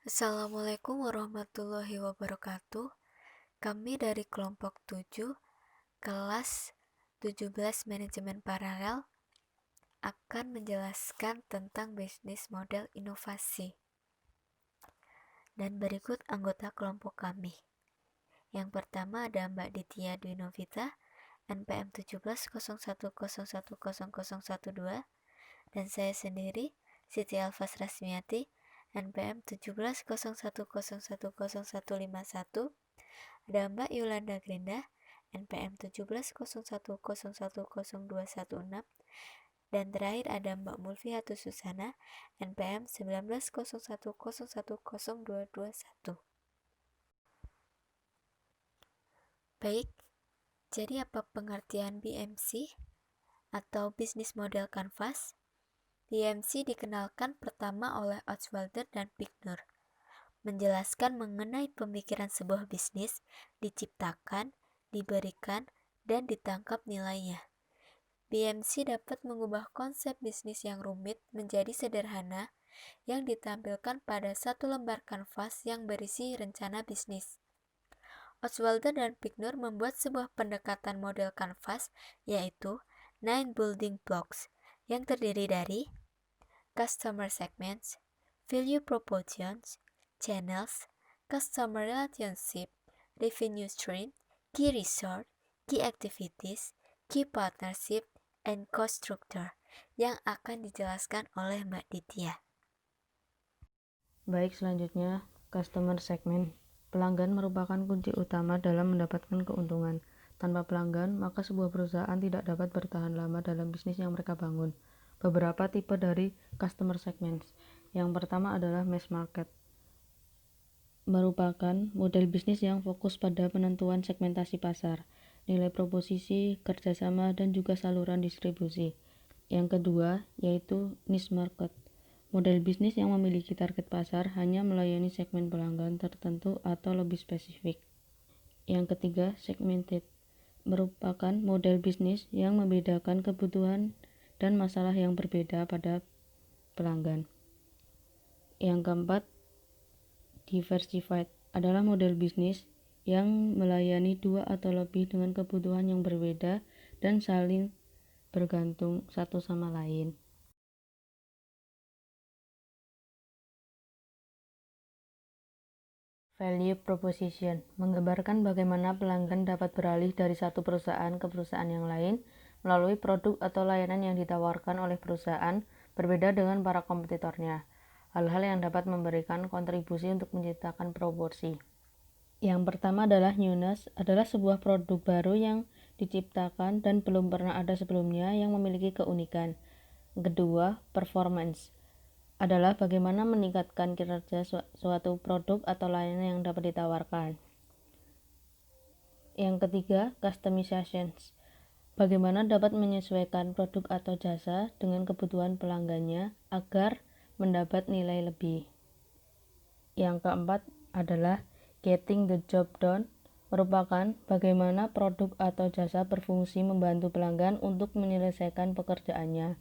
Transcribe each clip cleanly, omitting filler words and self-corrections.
Assalamualaikum warahmatullahi wabarakatuh. Kami dari kelompok 7, kelas 17 Manajemen Paralel akan menjelaskan tentang bisnis model inovasi. Dan berikut anggota kelompok kami. Yang pertama ada Mbak Ditya Dwi Novita, NPM 170101001012, dan saya sendiri, Siti Alfas Rasmiati, NPM 1701010151. Ada Mbak Yolanda Grinda, NPM 1701010216, dan terakhir ada Mbak Mulfiatus Susana, NPM 1901010221. Baik, jadi apa pengertian BMC atau Business Model Canvas? BMC dikenalkan pertama oleh Oxwalder dan Pickner, menjelaskan mengenai pemikiran sebuah bisnis diciptakan, diberikan, dan ditangkap nilainya. BMC dapat mengubah konsep bisnis yang rumit menjadi sederhana yang ditampilkan pada satu lembar kanvas yang berisi rencana bisnis. Oxwalder dan Pickner membuat sebuah pendekatan model kanvas, yaitu 9 building blocks, yang terdiri dari customer segments, value propositions, channels, customer relationship, revenue stream, key result, key activities, key partnership, and cost structure, yang akan dijelaskan oleh Mbak Ditya. Baik, selanjutnya customer segment. Pelanggan merupakan kunci utama dalam mendapatkan keuntungan. Tanpa pelanggan, maka sebuah perusahaan tidak dapat bertahan lama dalam bisnis yang mereka bangun. Beberapa tipe dari customer segments. Yang pertama adalah mass market. Merupakan model bisnis yang fokus pada penentuan segmentasi pasar, nilai proposisi, kerjasama, dan juga saluran distribusi. Yang kedua, yaitu niche market. Model bisnis yang memiliki target pasar hanya melayani segmen pelanggan tertentu atau lebih spesifik. Yang ketiga, segmented. Merupakan model bisnis yang membedakan kebutuhan dan masalah yang berbeda pada pelanggan. Yang keempat, diversified adalah model bisnis yang melayani dua atau lebih dengan kebutuhan yang berbeda dan saling bergantung satu sama lain. Value proposition menggambarkan bagaimana pelanggan dapat beralih dari satu perusahaan ke perusahaan yang lain melalui produk atau layanan yang ditawarkan oleh perusahaan berbeda dengan para kompetitornya. Hal-hal yang dapat memberikan kontribusi untuk menciptakan proporsi. Yang pertama adalah newness, adalah sebuah produk baru yang diciptakan dan belum pernah ada sebelumnya yang memiliki keunikan. Kedua, performance adalah bagaimana meningkatkan kinerja suatu produk atau layanan yang dapat ditawarkan. Yang ketiga, customizations. Bagaimana dapat menyesuaikan produk atau jasa dengan kebutuhan pelanggannya agar mendapat nilai lebih. Yang keempat adalah getting the job done, merupakan bagaimana produk atau jasa berfungsi membantu pelanggan untuk menyelesaikan pekerjaannya.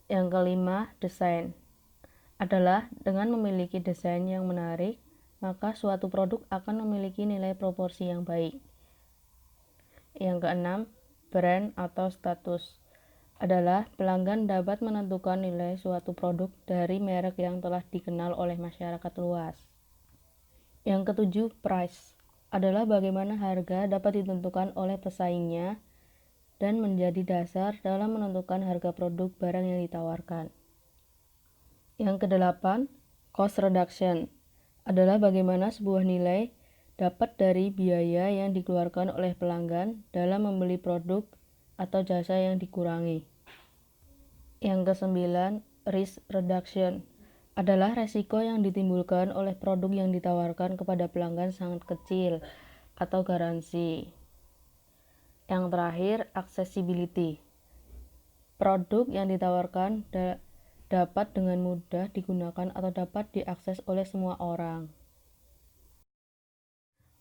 Yang kelima, desain adalah dengan memiliki desain yang menarik, maka suatu produk akan memiliki nilai proporsi yang baik. Yang keenam, brand atau status adalah pelanggan dapat menentukan nilai suatu produk dari merek yang telah dikenal oleh masyarakat luas. Yang ketujuh, price adalah bagaimana harga dapat ditentukan oleh pesaingnya dan menjadi dasar dalam menentukan harga produk barang yang ditawarkan. Yang kedelapan, cost reduction adalah bagaimana sebuah nilai dapat dari biaya yang dikeluarkan oleh pelanggan dalam membeli produk atau jasa yang dikurangi. Yang kesembilan, risk reduction adalah resiko yang ditimbulkan oleh produk yang ditawarkan kepada pelanggan sangat kecil atau garansi. Yang terakhir, accessibility. Produk yang ditawarkan dapat dengan mudah digunakan atau dapat diakses oleh semua orang.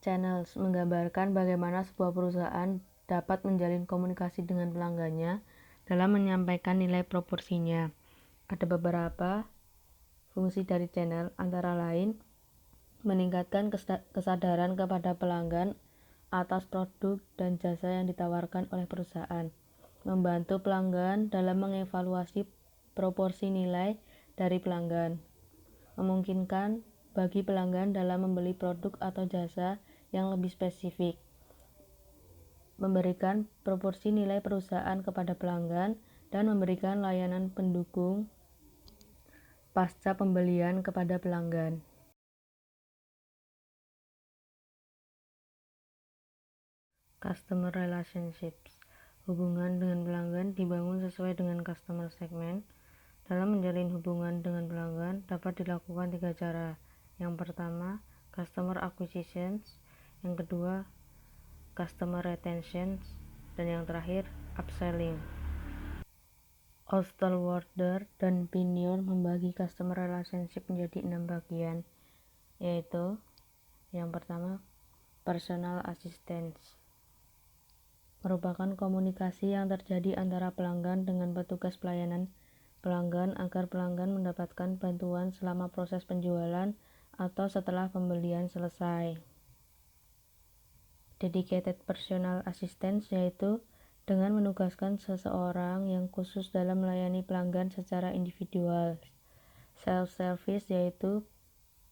Channels menggambarkan bagaimana sebuah perusahaan dapat menjalin komunikasi dengan pelanggannya dalam menyampaikan nilai proporsinya. Ada beberapa, Fungsi dari channel antara lain meningkatkan kesadaran kepada pelanggan atas produk dan jasa yang ditawarkan oleh perusahaan, membantu pelanggan dalam mengevaluasi proporsi nilai dari pelanggan, memungkinkan bagi pelanggan dalam membeli produk atau jasa yang lebih spesifik, memberikan proporsi nilai perusahaan kepada pelanggan, dan memberikan layanan pendukung pasca pembelian kepada pelanggan. Customer relationships. Hubungan dengan pelanggan dibangun sesuai dengan customer segment. Dalam menjalin hubungan dengan pelanggan dapat dilakukan 3 cara. Yang pertama, customer acquisitions. Yang kedua, customer retention. Dan yang terakhir, upselling. Osterwalder dan Pinion membagi customer relationship menjadi 6 bagian, yaitu yang pertama, personal assistance. Merupakan komunikasi yang terjadi antara pelanggan dengan petugas pelayanan pelanggan agar pelanggan mendapatkan bantuan selama proses penjualan atau setelah pembelian selesai. Dedicated personal assistance yaitu dengan menugaskan seseorang yang khusus dalam melayani pelanggan secara individual. Self-service yaitu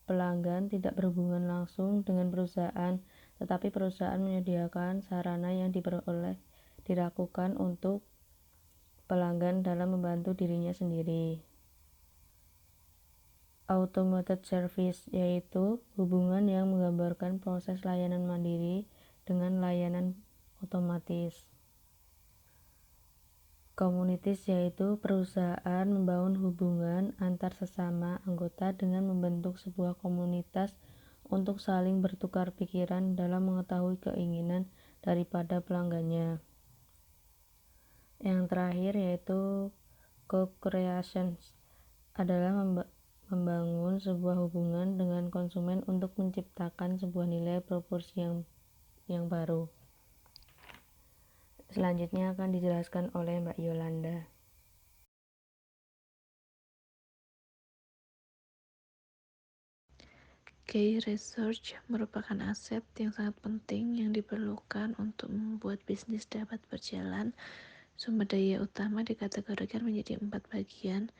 pelanggan tidak berhubungan langsung dengan perusahaan, tetapi perusahaan menyediakan sarana yang dilakukan untuk pelanggan dalam membantu dirinya sendiri. Automated service yaitu hubungan yang menggambarkan proses layanan mandiri dengan layanan otomatis. Communities yaitu perusahaan membangun hubungan antar sesama anggota dengan membentuk sebuah komunitas untuk saling bertukar pikiran dalam mengetahui keinginan daripada pelanggannya. Yang terakhir yaitu co-creation adalah membangun sebuah hubungan dengan konsumen untuk menciptakan sebuah nilai proporsi yang baru. Selanjutnya akan dijelaskan oleh Mbak Yolanda. Key research merupakan aset yang sangat penting yang diperlukan untuk membuat bisnis dapat berjalan. Sumber daya utama dikategorikan menjadi 4 bagian,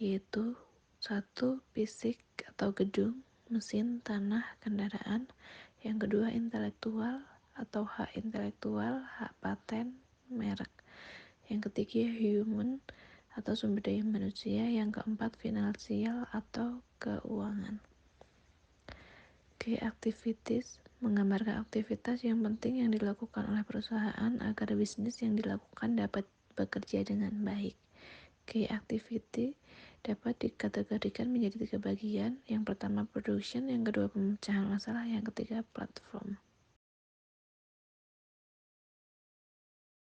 yaitu 1. Fisik atau gedung, mesin, tanah, kendaraan. Yang kedua, intelektual atau hak intelektual, hak paten, merek. Yang ketiga, human atau sumber daya manusia. Yang keempat, finansial atau keuangan. Key activities menggambarkan aktivitas yang penting yang dilakukan oleh perusahaan agar bisnis yang dilakukan dapat bekerja dengan baik. Key activity dapat dikategorikan menjadi 3 bagian. Yang pertama production, yang kedua pemecahan masalah, yang ketiga platform.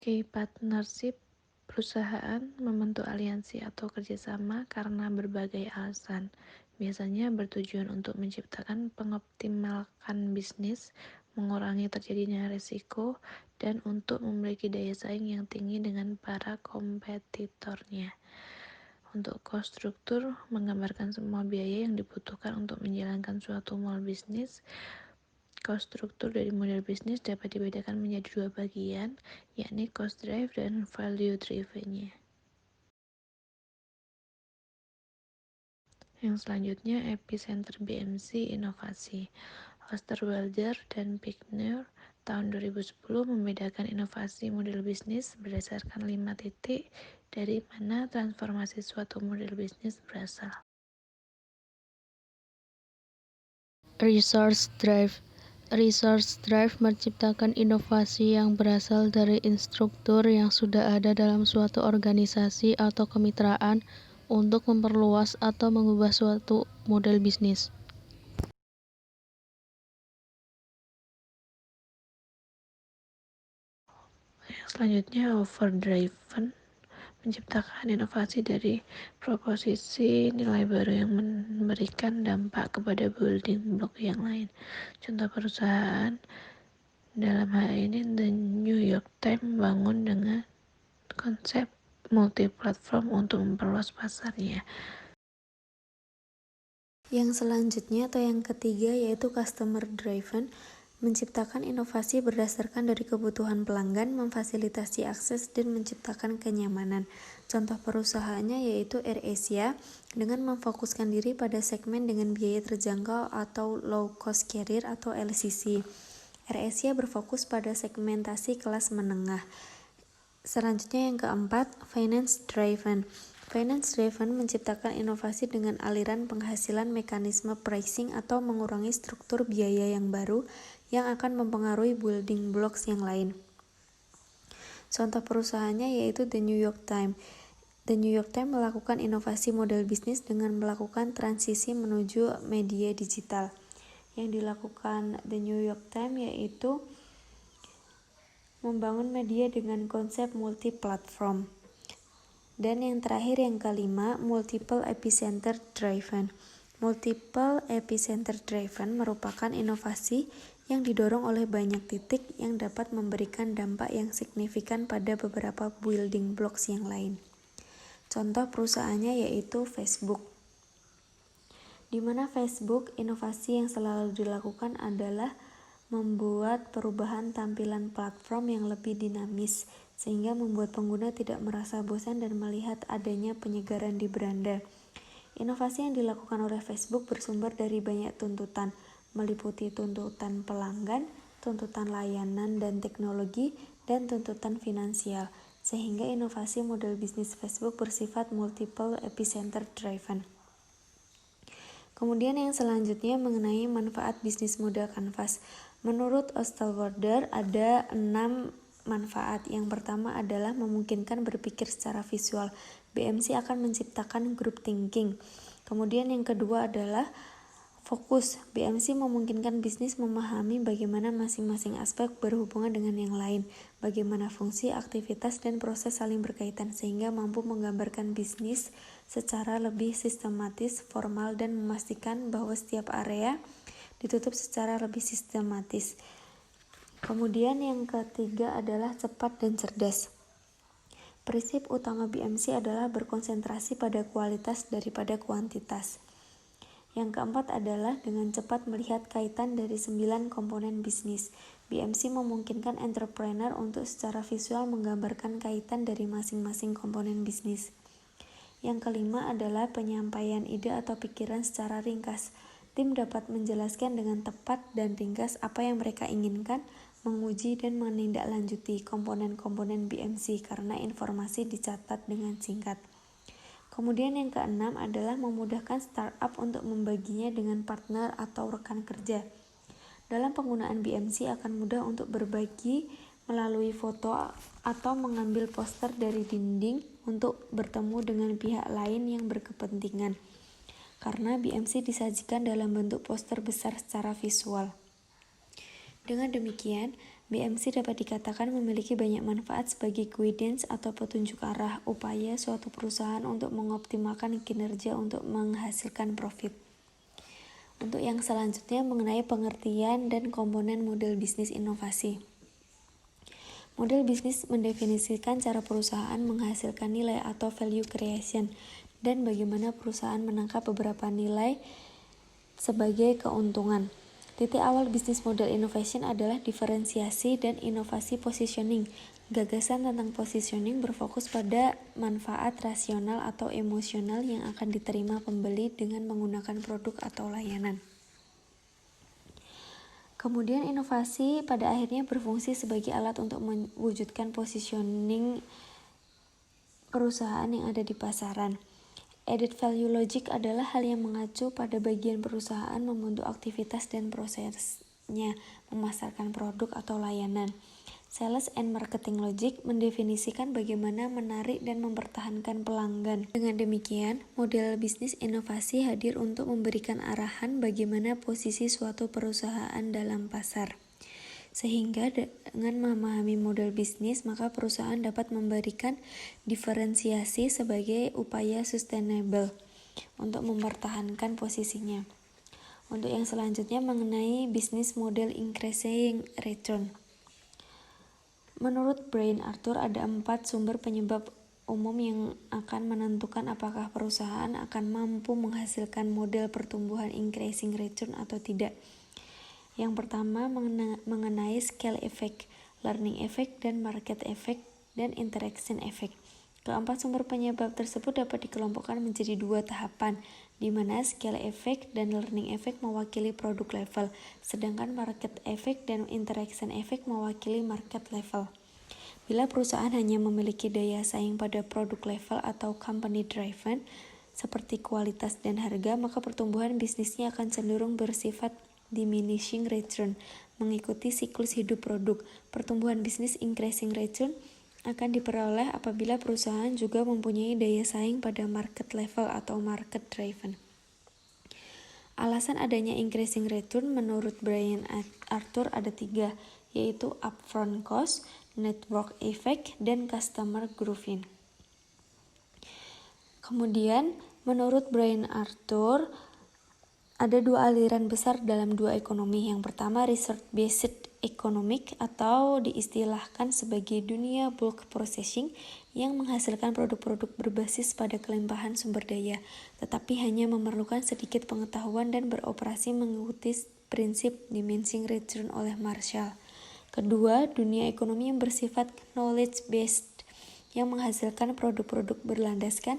Key partnership, perusahaan membentuk aliansi atau kerjasama karena berbagai alasan. Biasanya bertujuan untuk menciptakan pengoptimalkan bisnis, mengurangi terjadinya risiko, dan untuk memiliki daya saing yang tinggi dengan para kompetitornya. Untuk cost struktur, menggambarkan semua biaya yang dibutuhkan untuk menjalankan suatu model bisnis. Cost struktur dari model bisnis dapat dibedakan menjadi 2 bagian, yakni cost drive dan value driven-nya. Yang selanjutnya, epicenter BMC inovasi. Osterwalder dan Pinion tahun 2010 membedakan inovasi model bisnis berdasarkan 5 titik dari mana transformasi suatu model bisnis berasal. Resource drive menciptakan inovasi yang berasal dari instruktur yang sudah ada dalam suatu organisasi atau kemitraan untuk memperluas atau mengubah suatu model bisnis. Selanjutnya, overdriven menciptakan inovasi dari proposisi nilai baru yang memberikan dampak kepada building block yang lain. Contoh perusahaan dalam hal ini The New York Times membangun dengan konsep multi-platform untuk memperluas pasarnya. Yang selanjutnya atau yang ketiga yaitu customer driven, menciptakan inovasi berdasarkan dari kebutuhan pelanggan, memfasilitasi akses dan menciptakan kenyamanan. Contoh perusahaannya yaitu AirAsia dengan memfokuskan diri pada segmen dengan biaya terjangkau atau low cost carrier atau LCC. AirAsia berfokus pada segmentasi kelas menengah. Selanjutnya yang keempat, finance driven. Finance driven menciptakan inovasi dengan aliran penghasilan mekanisme pricing atau mengurangi struktur biaya yang baru yang akan mempengaruhi building blocks yang lain. Contoh perusahaannya yaitu The New York Times. The New York Times melakukan inovasi model bisnis dengan melakukan transisi menuju media digital. Yang dilakukan The New York Times yaitu membangun media dengan konsep multi-platform. Dan yang terakhir yang kelima, multiple epicenter driven. Multiple epicenter driven merupakan inovasi yang didorong oleh banyak titik yang dapat memberikan dampak yang signifikan pada beberapa building blocks yang lain. Contoh perusahaannya yaitu Facebook. Di mana Facebook, inovasi yang selalu dilakukan adalah membuat perubahan tampilan platform yang lebih dinamis, sehingga membuat pengguna tidak merasa bosan dan melihat adanya penyegaran di beranda. Inovasi yang dilakukan oleh Facebook bersumber dari banyak tuntutan, meliputi tuntutan pelanggan, tuntutan layanan dan teknologi, dan tuntutan finansial, sehingga inovasi model bisnis Facebook bersifat multiple epicenter driven. Kemudian yang selanjutnya mengenai manfaat bisnis model kanvas. Menurut Osterwalder ada 6 manfaat. Yang pertama adalah memungkinkan berpikir secara visual. BMC akan menciptakan group thinking. Kemudian yang kedua adalah fokus. BMC memungkinkan bisnis memahami bagaimana masing-masing aspek berhubungan dengan yang lain, bagaimana fungsi, aktivitas, dan proses saling berkaitan, sehingga mampu menggambarkan bisnis secara lebih sistematis, formal, dan memastikan bahwa setiap area ditutup secara lebih sistematis. Kemudian yang ketiga adalah cepat dan cerdas. Prinsip utama BMC adalah berkonsentrasi pada kualitas daripada kuantitas. Yang keempat adalah dengan cepat melihat kaitan dari 9 komponen bisnis. BMC memungkinkan entrepreneur untuk secara visual menggambarkan kaitan dari masing-masing komponen bisnis. Yang kelima adalah penyampaian ide atau pikiran secara ringkas. Tim dapat menjelaskan dengan tepat dan ringkas apa yang mereka inginkan, menguji dan menindaklanjuti komponen-komponen BMC karena informasi dicatat dengan singkat. Kemudian yang keenam adalah memudahkan startup untuk membaginya dengan partner atau rekan kerja. Dalam penggunaan BMC akan mudah untuk berbagi melalui foto atau mengambil poster dari dinding untuk bertemu dengan pihak lain yang berkepentingan. Karena BMC disajikan dalam bentuk poster besar secara visual. Dengan demikian, BMC dapat dikatakan memiliki banyak manfaat sebagai guidance atau petunjuk arah upaya suatu perusahaan untuk mengoptimalkan kinerja untuk menghasilkan profit. Untuk yang selanjutnya mengenai pengertian dan komponen model bisnis inovasi. Model bisnis mendefinisikan cara perusahaan menghasilkan nilai atau value creation dan bagaimana perusahaan menangkap beberapa nilai sebagai keuntungan. Titik awal bisnis model innovation adalah diferensiasi dan inovasi positioning. Gagasan tentang positioning berfokus pada manfaat rasional atau emosional yang akan diterima pembeli dengan menggunakan produk atau layanan. Kemudian inovasi pada akhirnya berfungsi sebagai alat untuk mewujudkan positioning perusahaan yang ada di pasaran. Added value logic adalah hal yang mengacu pada bagian perusahaan membentuk aktivitas dan prosesnya, memasarkan produk atau layanan. Sales and marketing logic mendefinisikan bagaimana menarik dan mempertahankan pelanggan. Dengan demikian, model bisnis inovasi hadir untuk memberikan arahan bagaimana posisi suatu perusahaan dalam pasar. Sehingga dengan memahami model bisnis, maka perusahaan dapat memberikan diferensiasi sebagai upaya sustainable untuk mempertahankan posisinya. Untuk yang selanjutnya mengenai bisnis model increasing return. Menurut Brian Arthur ada 4 sumber penyebab umum yang akan menentukan apakah perusahaan akan mampu menghasilkan model pertumbuhan increasing return atau tidak. Yang pertama mengenai scale effect, learning effect, dan market effect, dan interaction effect. Keempat sumber penyebab tersebut dapat dikelompokkan menjadi 2 tahapan, di mana scale effect dan learning effect mewakili produk level, sedangkan market effect dan interaction effect mewakili market level. Bila perusahaan hanya memiliki daya saing pada produk level atau company driven, seperti kualitas dan harga, maka pertumbuhan bisnisnya akan cenderung bersifat diminishing return, mengikuti siklus hidup produk. Pertumbuhan bisnis increasing return akan diperoleh apabila perusahaan juga mempunyai daya saing pada market level atau market driven. Alasan adanya increasing return menurut Brian Arthur ada 3, yaitu upfront cost, network effect, dan customer grouping. Kemudian, menurut Brian Arthur, ada 2 aliran besar dalam 2 ekonomi. Yang pertama, research-based economic atau diistilahkan sebagai dunia bulk processing yang menghasilkan produk-produk berbasis pada kelimpahan sumber daya, tetapi hanya memerlukan sedikit pengetahuan dan beroperasi mengikuti prinsip diminishing return oleh Marshall. Kedua, dunia ekonomi yang bersifat knowledge-based yang menghasilkan produk-produk berlandaskan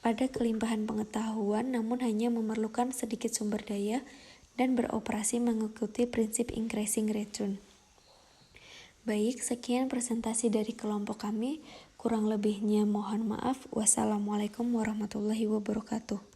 pada kelimpahan pengetahuan namun hanya memerlukan sedikit sumber daya dan beroperasi mengikuti prinsip increasing return. Baik, sekian presentasi dari kelompok kami. Kurang lebihnya mohon maaf. Wassalamualaikum warahmatullahi wabarakatuh.